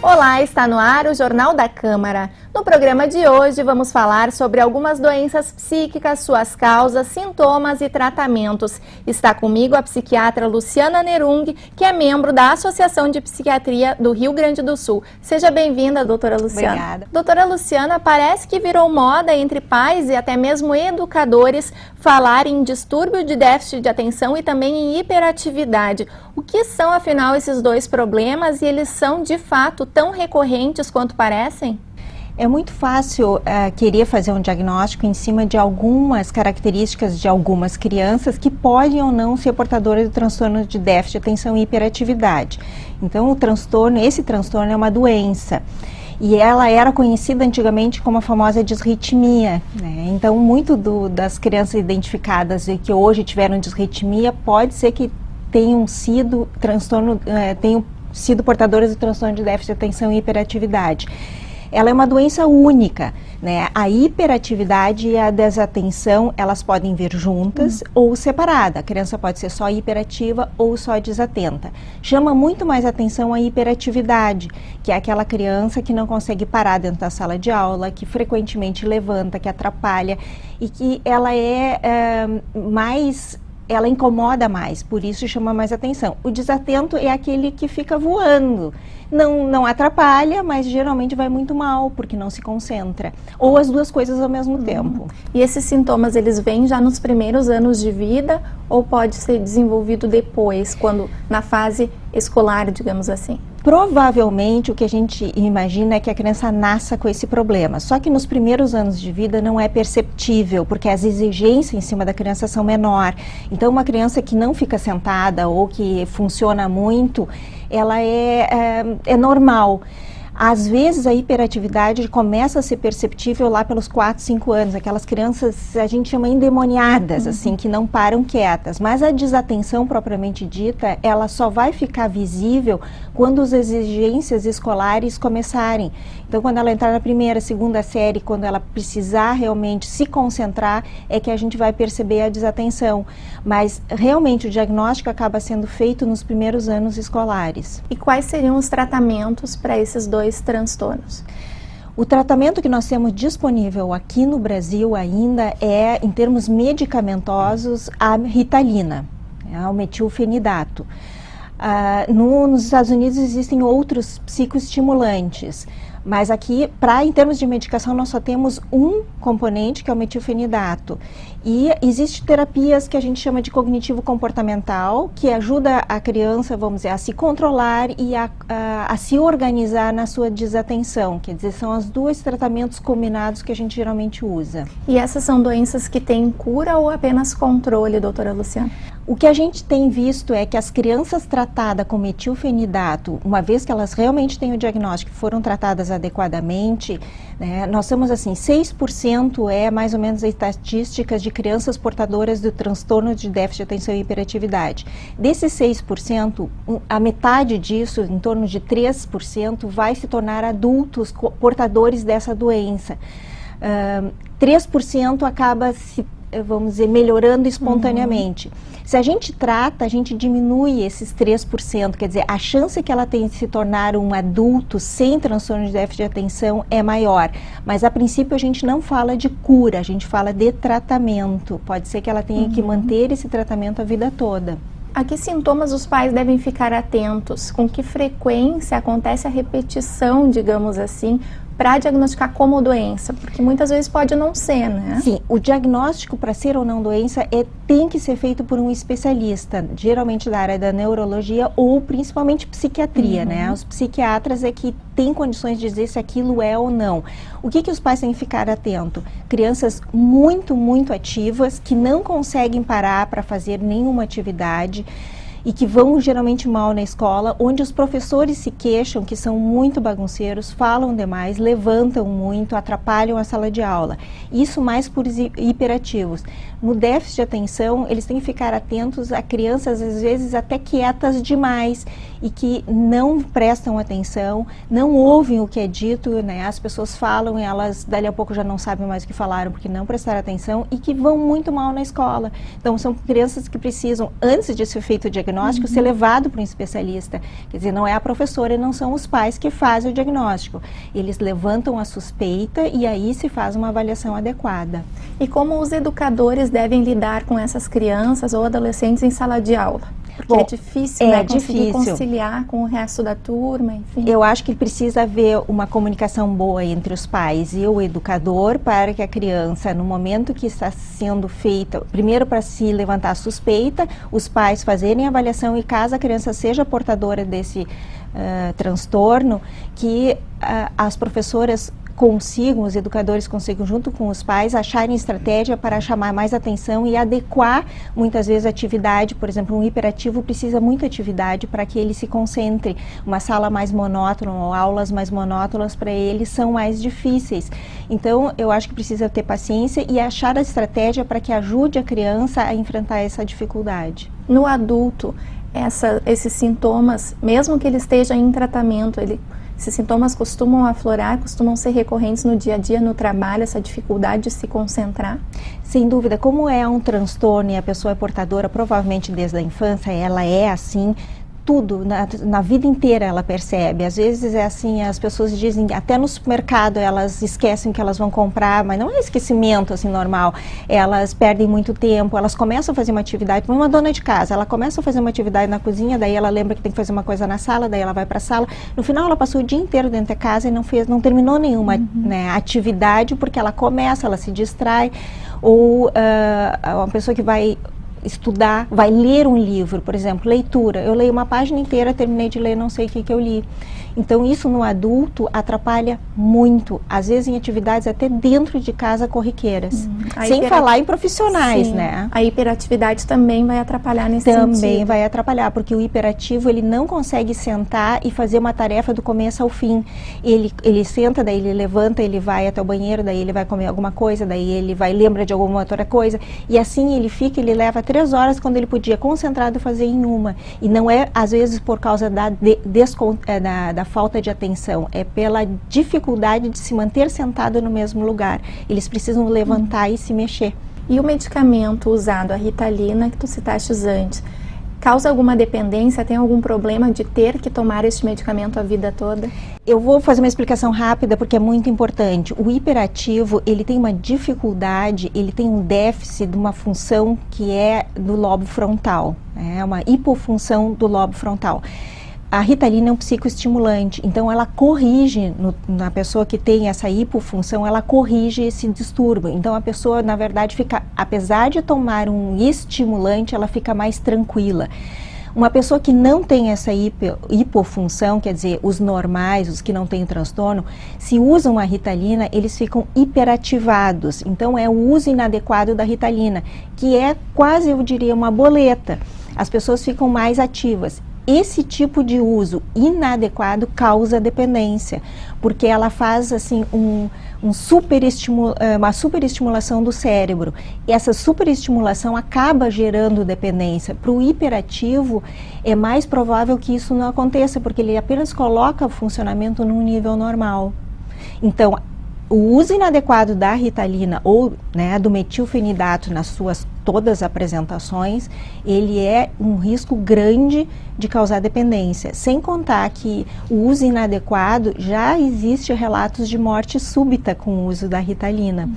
Olá, está no ar o Jornal da Câmara. No programa de hoje vamos falar sobre algumas doenças psíquicas, suas causas, sintomas e tratamentos. Está comigo a psiquiatra Luciana Nerung, que é membro da Associação de Psiquiatria do Rio Grande do Sul. Seja bem-vinda, doutora Luciana. Obrigada. Doutora Luciana, parece que virou moda entre pais e até mesmo educadores falar em distúrbio de déficit de atenção e também em hiperatividade. O que são, afinal, esses dois problemas e eles são, de fato, tão recorrentes quanto parecem? É muito fácil querer fazer um diagnóstico em cima de algumas características de algumas crianças que podem ou não ser portadoras de transtorno de déficit de atenção e hiperatividade. Então, esse transtorno é uma doença. E ela era conhecida antigamente como a famosa disritmia, né? Então, muito das crianças identificadas e que hoje tiveram disritmia pode ser que tenham sido portadoras de transtorno de déficit de atenção e hiperatividade. Ela é uma doença única, né? A hiperatividade e a desatenção, elas podem vir juntas ou separada. A criança pode ser só hiperativa ou só desatenta. Chama muito mais atenção a hiperatividade, que é aquela criança que não consegue parar dentro da sala de aula, que frequentemente levanta, que atrapalha e que ela ela incomoda mais, por isso chama mais atenção. O desatento é aquele que fica voando, não atrapalha, mas geralmente vai muito mal, porque não se concentra. Ou as duas coisas ao mesmo tempo. E esses sintomas, eles vêm já nos primeiros anos de vida ou pode ser desenvolvido depois, na fase escolar, digamos assim? Provavelmente o que a gente imagina é que a criança nasça com esse problema, só que nos primeiros anos de vida não é perceptível, porque as exigências em cima da criança são menor. Então uma criança que não fica sentada ou que funciona muito, ela é normal. Às vezes a hiperatividade começa a ser perceptível lá pelos 4, 5 anos, aquelas crianças a gente chama endemoniadas, assim, que não param quietas. Mas a desatenção propriamente dita, ela só vai ficar visível quando as exigências escolares começarem. Então quando ela entrar na primeira, segunda série, quando ela precisar realmente se concentrar, é que a gente vai perceber a desatenção. Mas realmente o diagnóstico acaba sendo feito nos primeiros anos escolares. E quais seriam os tratamentos para esses dois transtornos? O tratamento que nós temos disponível aqui no Brasil ainda é, em termos medicamentosos, a Ritalina, o metilfenidato. Nos Estados Unidos existem outros psicoestimulantes, mas aqui, em termos de medicação, nós só temos um componente, que é o metilfenidato. E existem terapias que a gente chama de cognitivo-comportamental, que ajuda a criança, vamos dizer, a se controlar e a se organizar na sua desatenção. Quer dizer, são os dois tratamentos combinados que a gente geralmente usa. E essas são doenças que têm cura ou apenas controle, doutora Luciana? O que a gente tem visto é que as crianças tratadas com metilfenidato, uma vez que elas realmente têm o diagnóstico, foram tratadas adequadamente, né, nós temos assim, 6% é mais ou menos as estatísticas de crianças portadoras do transtorno de déficit de atenção e hiperatividade. Desses 6%, a metade disso, em torno de 3%, vai se tornar adultos portadores dessa doença. 3% acaba vamos dizer, melhorando espontaneamente. Se a gente trata, a gente diminui esses 3%, quer dizer, a chance que ela tem de se tornar um adulto sem transtorno de déficit de atenção é maior. Mas, a princípio, a gente não fala de cura, a gente fala de tratamento. Pode ser que ela tenha que manter esse tratamento a vida toda. A que sintomas os pais devem ficar atentos? Com que frequência acontece a repetição, digamos assim, para diagnosticar como doença? Porque muitas vezes pode não ser, né? Sim, o diagnóstico para ser ou não doença tem que ser feito por um especialista, geralmente da área da neurologia ou principalmente psiquiatria, né? Os psiquiatras é que têm condições de dizer se aquilo é ou não. O que os pais têm que ficar atento? Crianças muito, muito ativas, que não conseguem parar para fazer nenhuma atividade, e que vão geralmente mal na escola, onde os professores se queixam que são muito bagunceiros, falam demais, levantam muito, atrapalham a sala de aula. Isso mais por hiperativos. No déficit de atenção, eles têm que ficar atentos a crianças, às vezes, até quietas demais e que não prestam atenção, não ouvem o que é dito, né? As pessoas falam e elas, dali a pouco, já não sabem mais o que falaram porque não prestaram atenção e que vão muito mal na escola. Então, são crianças que precisam, antes de ser feito o diagnóstico, diagnóstico ser levado para um especialista. Quer dizer, não é a professora e não são os pais que fazem o diagnóstico. Eles levantam a suspeita e aí se faz uma avaliação adequada. E como os educadores devem lidar com essas crianças ou adolescentes em sala de aula? Porque é difícil, né, conseguir conciliar com o resto da turma, enfim. Eu acho que precisa haver uma comunicação boa entre os pais e o educador para que a criança, no momento que está sendo feita, primeiro para se levantar a suspeita, os pais fazerem a avaliação e caso a criança seja portadora desse transtorno, que as professoras consigam, os educadores consigam, junto com os pais, acharem estratégia para chamar mais atenção e adequar, muitas vezes, a atividade. Por exemplo, um hiperativo precisa muita atividade para que ele se concentre. Uma sala mais monótona ou aulas mais monótonas para ele são mais difíceis. Então, eu acho que precisa ter paciência e achar a estratégia para que ajude a criança a enfrentar essa dificuldade. No adulto, esses sintomas, mesmo que ele esteja em tratamento, esses sintomas costumam aflorar, costumam ser recorrentes no dia a dia, no trabalho, essa dificuldade de se concentrar? Sem dúvida, como é um transtorno e a pessoa é portadora, provavelmente desde a infância, ela é assim, tudo, na vida inteira ela percebe. Às vezes é assim, as pessoas dizem, até no supermercado elas esquecem que elas vão comprar, mas não é esquecimento assim normal, elas perdem muito tempo, elas começam a fazer uma atividade, uma dona de casa, ela começa a fazer uma atividade na cozinha, daí ela lembra que tem que fazer uma coisa na sala, daí ela vai para a sala, no final ela passou o dia inteiro dentro da casa e não terminou nenhuma atividade, porque ela começa, ela se distrai, ou uma pessoa que vai estudar, vai ler um livro, por exemplo, leitura. Eu leio uma página inteira, terminei de ler, não sei o que eu li. Então, isso no adulto atrapalha muito, às vezes em atividades até dentro de casa corriqueiras. Sem falar em profissionais, né? A hiperatividade também vai atrapalhar nesse sentido. Também vai atrapalhar, porque o hiperativo, ele não consegue sentar e fazer uma tarefa do começo ao fim. Ele senta, daí ele levanta, ele vai até o banheiro, daí ele vai comer alguma coisa, daí ele lembra de alguma outra coisa. E assim ele leva 3 horas quando ele podia concentrado fazer em uma. E não é, às vezes, por causa da falta de atenção, é pela dificuldade de se manter sentado no mesmo lugar. Eles precisam levantar e se mexer. E o medicamento usado, a Ritalina, que tu citaste antes, causa alguma dependência? Tem algum problema de ter que tomar este medicamento a vida toda? Eu vou fazer uma explicação rápida porque é muito importante. O hiperativo, ele tem uma dificuldade, ele tem um déficit de uma função que é do lobo frontal, é uma hipofunção do lobo frontal. A Ritalina é um psicoestimulante, então ela corrige, na pessoa que tem essa hipofunção, ela corrige esse distúrbio. Então a pessoa, na verdade, apesar de tomar um estimulante, ela fica mais tranquila. Uma pessoa que não tem essa hipofunção, quer dizer, os normais, os que não têm transtorno, se usam a Ritalina, eles ficam hiperativados. Então é o uso inadequado da Ritalina, que é quase, eu diria, uma boleta. As pessoas ficam mais ativas. Esse tipo de uso inadequado causa dependência, porque ela faz assim uma superestimulação do cérebro. E essa superestimulação acaba gerando dependência. Para o hiperativo, é mais provável que isso não aconteça, porque ele apenas coloca o funcionamento num nível normal. Então, o uso inadequado da Ritalina ou do metilfenidato nas suas todas as apresentações, ele é um risco grande de causar dependência. Sem contar que o uso inadequado, já existe relatos de morte súbita com o uso da Ritalina.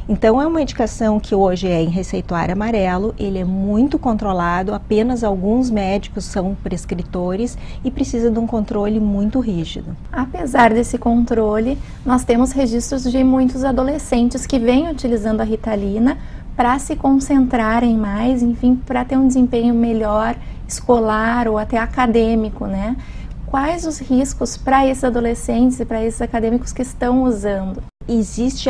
Então, é uma medicação que hoje é em receituário amarelo, ele é muito controlado, apenas alguns médicos são prescritores e precisa de um controle muito rígido. Apesar desse controle, nós temos registros de muitos adolescentes que vêm utilizando a Ritalina para se concentrarem mais, enfim, para ter um desempenho melhor escolar ou até acadêmico, né? Quais os riscos para esses adolescentes e para esses acadêmicos que estão usando? Existe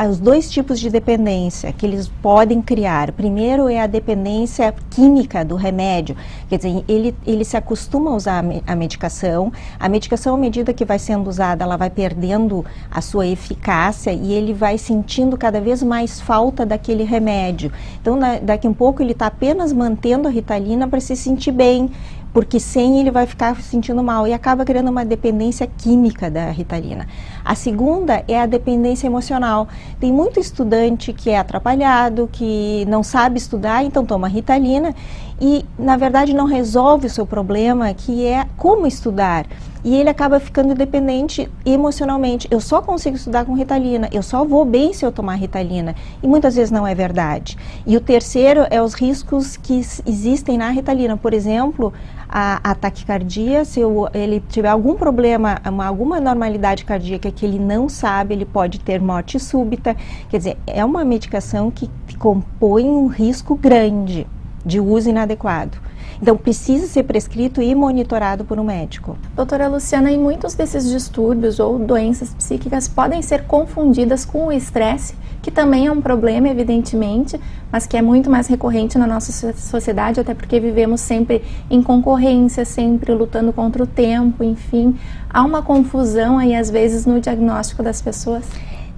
os 2 tipos de dependência que eles podem criar. Primeiro é a dependência química do remédio, quer dizer, ele se acostuma a usar a medicação, à medida que vai sendo usada, ela vai perdendo a sua eficácia e ele vai sentindo cada vez mais falta daquele remédio. Então, daqui a um pouco ele está apenas mantendo a Ritalina para se sentir bem, porque sem ele vai ficar se sentindo mal e acaba criando uma dependência química da Ritalina. A segunda é a dependência emocional. Tem muito estudante que é atrapalhado, que não sabe estudar, então toma Ritalina e, na verdade, não resolve o seu problema, que é como estudar. E ele acaba ficando dependente emocionalmente. Eu só consigo estudar com Ritalina, eu só vou bem se eu tomar Ritalina. E muitas vezes não é verdade. E o terceiro é os riscos que existem na Ritalina. Por exemplo, a taquicardia, se ele tiver algum problema, alguma anormalidade cardíaca que ele não sabe, ele pode ter morte súbita. Quer dizer, é uma medicação que compõe um risco grande de uso inadequado. Então, precisa ser prescrito e monitorado por um médico. Doutora Luciana, e muitos desses distúrbios ou doenças psíquicas podem ser confundidas com o estresse, que também é um problema, evidentemente, mas que é muito mais recorrente na nossa sociedade, até porque vivemos sempre em concorrência, sempre lutando contra o tempo, enfim. Há uma confusão aí, às vezes, no diagnóstico das pessoas?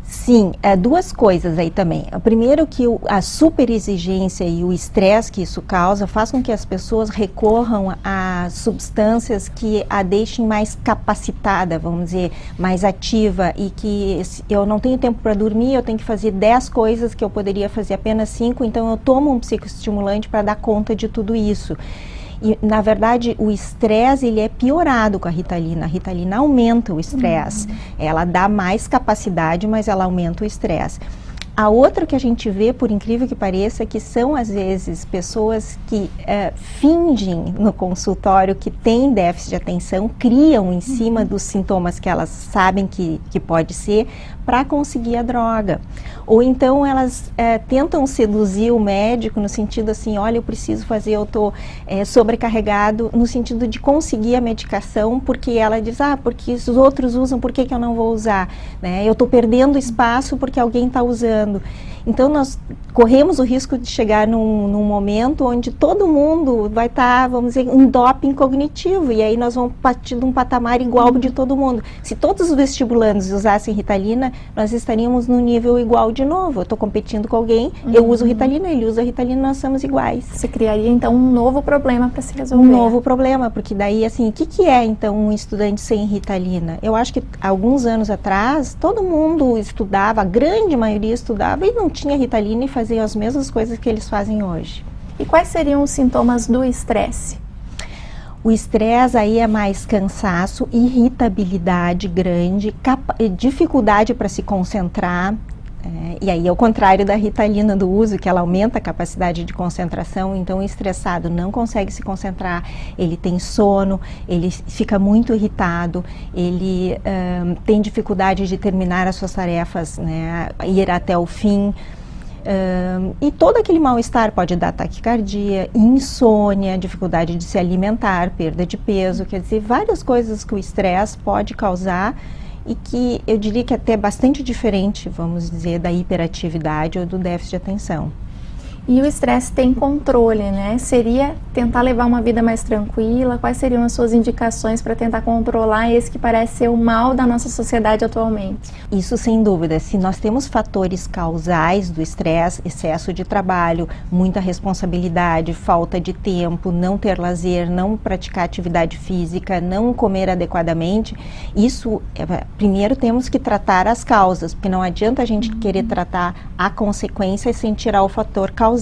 Sim, duas coisas aí também. O primeiro, que a superexigência e o estresse que isso causa faz com que as pessoas recorram a substâncias que a deixem mais capacitada, vamos dizer, mais ativa, e que eu não tenho tempo para dormir, eu tenho que fazer 10 coisas que eu poderia fazer apenas 5, então eu tomo um psicoestimulante para dar conta de tudo isso. E, na verdade, o estresse, ele é piorado com a Ritalina. A Ritalina aumenta o estresse. Ela dá mais capacidade, mas ela aumenta o estresse. A outra que a gente vê, por incrível que pareça, que são, às vezes, pessoas que fingem no consultório que têm déficit de atenção, criam em cima dos sintomas que elas sabem que pode ser, para conseguir a droga. Ou então elas tentam seduzir o médico no sentido assim, olha, eu preciso fazer, eu estou sobrecarregado, no sentido de conseguir a medicação, porque ela diz, porque os outros usam, por que eu não vou usar? Né? Eu estou perdendo espaço porque alguém está usando. Então, nós corremos o risco de chegar num momento onde todo mundo vai estar, vamos dizer, um doping cognitivo, e aí nós vamos partir de um patamar igual de todo mundo. Se todos os vestibulandos usassem Ritalina, nós estaríamos num nível igual de novo. Eu estou competindo com alguém, eu uso Ritalina, ele usa Ritalina, nós somos iguais. Você criaria, então, um novo problema para se resolver. Um novo problema, porque daí, assim, o que é, então, um estudante sem Ritalina? Eu acho que, alguns anos atrás, todo mundo estudava, a grande maioria estudava, e não tinha Ritalina e fazia as mesmas coisas que eles fazem hoje. E quais seriam os sintomas do estresse? O estresse aí é mais cansaço, irritabilidade grande, dificuldade para se concentrar. E aí é o contrário da Ritalina do uso, que ela aumenta a capacidade de concentração. Então o estressado não consegue se concentrar, ele tem sono, ele fica muito irritado, ele tem dificuldade de terminar as suas tarefas, né, ir até o fim. E todo aquele mal-estar pode dar taquicardia, insônia, dificuldade de se alimentar, perda de peso, quer dizer, várias coisas que o estresse pode causar, e que eu diria que é até bastante diferente, vamos dizer, da hiperatividade ou do déficit de atenção. E o estresse tem controle, né? Seria tentar levar uma vida mais tranquila? Quais seriam as suas indicações para tentar controlar esse que parece ser o mal da nossa sociedade atualmente? Isso sem dúvida. Se nós temos fatores causais do estresse, excesso de trabalho, muita responsabilidade, falta de tempo, não ter lazer, não praticar atividade física, não comer adequadamente, isso, primeiro temos que tratar as causas, porque não adianta a gente querer tratar a consequência sem tirar o fator causal.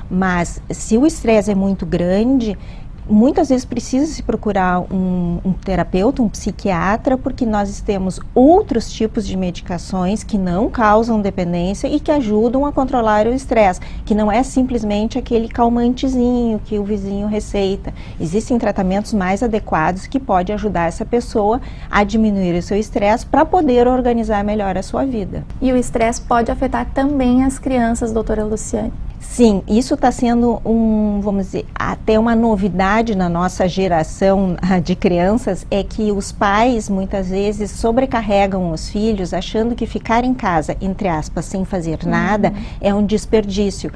Mas se o estresse é muito grande, muitas vezes precisa se procurar um terapeuta, um psiquiatra, porque nós temos outros tipos de medicações que não causam dependência e que ajudam a controlar o estresse, que não é simplesmente aquele calmantezinho que o vizinho receita. Existem tratamentos mais adequados que podem ajudar essa pessoa a diminuir o seu estresse para poder organizar melhor a sua vida. E o estresse pode afetar também as crianças, doutora Luciane? Sim, isso está sendo vamos dizer, até uma novidade na nossa geração de crianças, é que os pais muitas vezes sobrecarregam os filhos achando que ficar em casa, entre aspas, sem fazer nada, é um desperdício.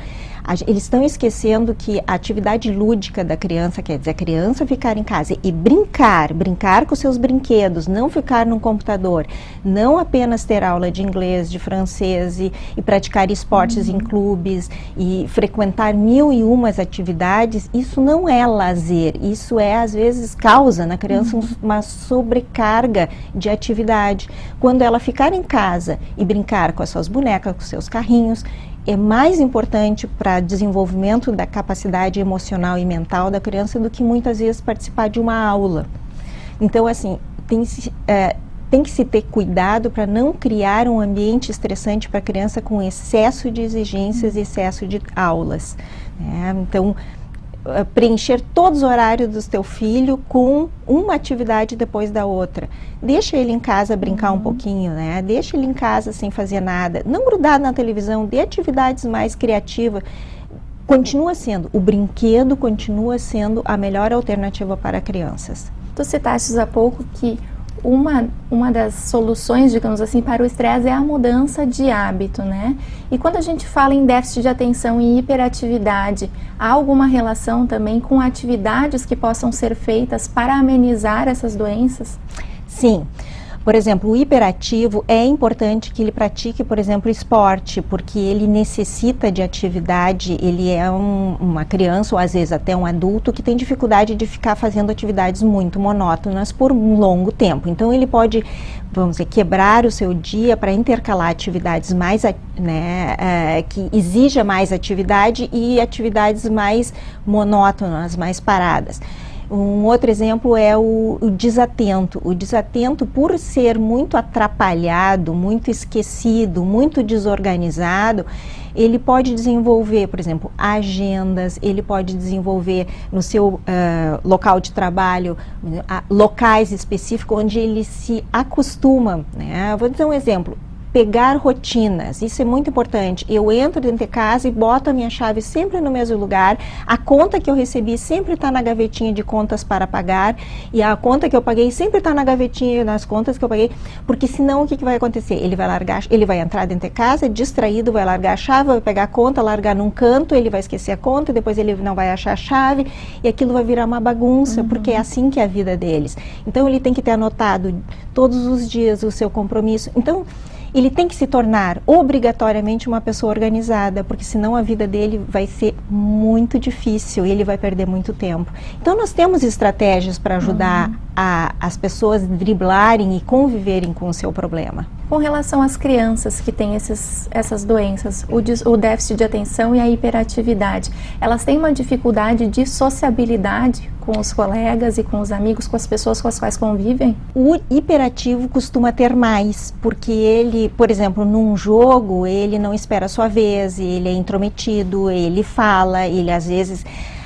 Eles estão esquecendo que a atividade lúdica da criança, quer dizer, a criança ficar em casa e brincar com seus brinquedos, não ficar num computador, não apenas ter aula de inglês, de francês e praticar esportes em clubes e frequentar 1001 atividades, isso não é lazer, isso às vezes causa na criança uma sobrecarga de atividade. Quando ela ficar em casa e brincar com as suas bonecas, com seus carrinhos, é mais importante para desenvolvimento da capacidade emocional e mental da criança do que muitas vezes participar de uma aula. Então, assim, tem que se ter cuidado para não criar um ambiente estressante para a criança com excesso de exigências e excesso de aulas, né? Então, preencher todos os horários do teu filho com uma atividade depois da outra. Deixa ele em casa brincar um pouquinho, né? Deixa ele em casa sem fazer nada. Não grudar na televisão, dê atividades mais criativas. Continua sendo, o brinquedo continua sendo a melhor alternativa para crianças. Tu citaste há pouco que uma das soluções, digamos assim, para o estresse é a mudança de hábito, né? E quando a gente fala em déficit de atenção e hiperatividade, há alguma relação também com atividades que possam ser feitas para amenizar essas doenças? Sim. Por exemplo, o hiperativo é importante que ele pratique, por exemplo, esporte, porque ele necessita de atividade, ele é uma criança ou às vezes até um adulto que tem dificuldade de ficar fazendo atividades muito monótonas por um longo tempo. Então ele pode, vamos dizer, quebrar o seu dia para intercalar atividades mais, que exija mais atividade e atividades mais monótonas, mais paradas. Um outro exemplo é o desatento. O desatento, por ser muito atrapalhado, muito esquecido, muito desorganizado, ele pode desenvolver, por exemplo, agendas, ele pode desenvolver no seu local de trabalho, locais específicos onde ele se acostuma, né? Vou dizer um exemplo. Pegar rotinas, isso é muito importante. Eu entro dentro de casa e boto a minha chave sempre no mesmo lugar, a conta que eu recebi sempre está na gavetinha de contas para pagar e a conta que eu paguei sempre está na gavetinha das contas que eu paguei, porque senão o que vai acontecer? Ele vai entrar dentro de casa distraído, vai largar a chave, vai pegar a conta, largar num canto, ele vai esquecer a conta, depois ele não vai achar a chave e aquilo vai virar uma bagunça, porque é assim que é a vida deles. Então ele tem que ter anotado todos os dias o seu compromisso. Então, ele tem que se tornar obrigatoriamente uma pessoa organizada, porque senão a vida dele vai ser muito difícil e ele vai perder muito tempo. Então nós temos estratégias para ajudar as pessoas a driblarem e conviverem com o seu problema. Com relação às crianças que têm essas doenças, o déficit de atenção e a hiperatividade, elas têm uma dificuldade de sociabilidade com os colegas e com os amigos, com as pessoas com as quais convivem? O hiperativo costuma ter mais, porque ele, por exemplo, num jogo, ele não espera a sua vez, ele é intrometido, ele fala, ele às vezes...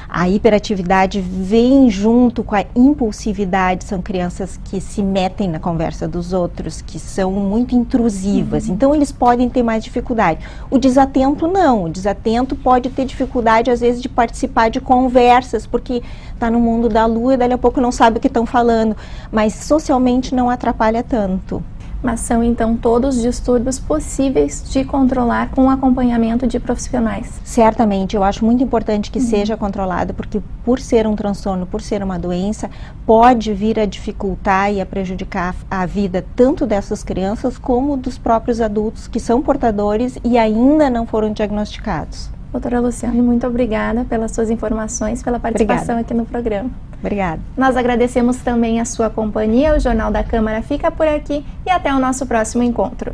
A hiperatividade vem junto com a impulsividade, são crianças que se metem na conversa dos outros, que são muito intrusivas, então eles podem ter mais dificuldade. O desatento não, o desatento pode ter dificuldade às vezes de participar de conversas, porque está no mundo da lua e dali a pouco não sabe o que estão falando, mas socialmente não atrapalha tanto. Mas são então todos distúrbios possíveis de controlar com acompanhamento de profissionais? Certamente, eu acho muito importante que seja controlado, porque por ser um transtorno, por ser uma doença, pode vir a dificultar e a prejudicar a vida tanto dessas crianças como dos próprios adultos que são portadores e ainda não foram diagnosticados. Doutora Luciane, muito obrigada pelas suas informações, pela participação aqui no programa. Obrigada. Nós agradecemos também a sua companhia. O Jornal da Câmara fica por aqui e até o nosso próximo encontro.